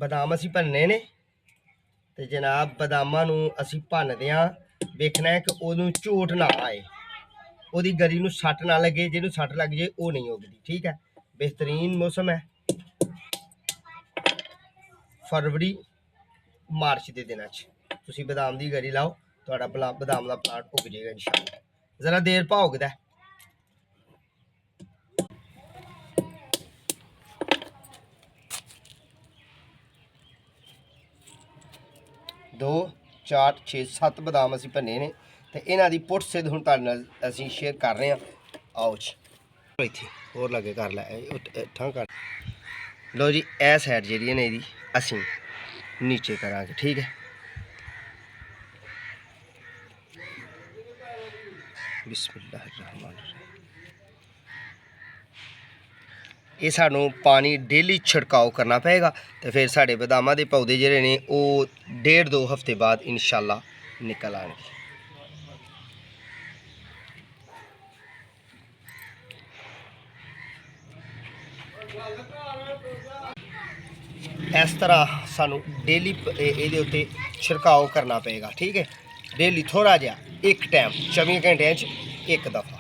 ਬਦਾਮ ਅਸੀਂ ਭੰਨੇ ਨੇ ਤੇ ਜਨਾਬ ਬਦਾਮਾਂ ਨੂੰ ਅਸੀਂ ਭੰਨਦੇ ਹਾਂ। ਵੇਖਣਾ ਹੈ ਕਿ ਉਹਨੂੰ ਝੋਟ ਨਾ ਆਏ, ਉਹਦੀ ਗਰੀ ਨੂੰ ਸੱਟ ਨਾ ਲੱਗੇ, ਜਿਹਨੂੰ ਸੱਟ ਲੱਗ ਜੇ ਉਹ ਨਹੀਂ ਉਗਦੀ। ਠੀਕ ਹੈ, ਬਿਹਤਰੀਨ ਮੌਸਮ ਹੈ ਫਰਵਰੀ ਮਾਰਚ ਦੇ ਦਿਨਾਂ 'ਚ। ਤੁਸੀਂ ਬਦਾਮ ਦੀ ਗਰੀ ਲਾਓ, ਤੁਹਾਡਾ ਬਦਾਮ ਦਾ ਪਲਾਂਟ ਉੱਗ ਜਾਏਗਾ ਇਨਸ਼ਾਅੱਲਾ। ਜ਼ਰਾ ਦੇਰ ਪਾ ਉੱਗਦਾ। दो चार छे सत्त बदाम असी भन्ने ने ते इन्हां दी पुट सिद्ध हुण तुहाडे नाल असी शेयर कर रहे हैं। आओ जी इत्थे होर लगे कर लै इत्थां कर लो जी। ए साइड जेह्ड़ी है ना इहदी असी नीचे करांगे। ठीक है, बिस्मिल्लाहिर्रहमानिर्रहीम। ये सानू पानी डेली छिड़काव करना पेगा तो फिर साढ़े बदामां दे पौधे जिहड़े ने वो 1.5-2 हफ्ते बाद इंशाअल्लाह निकल आएंगे। इस तरह सानू डेली ये उत्ते छिड़काव करना पेगा। ठीक है, डेली थोड़ा जिहा एक टाइम 24 घंटे एक दफ़ा।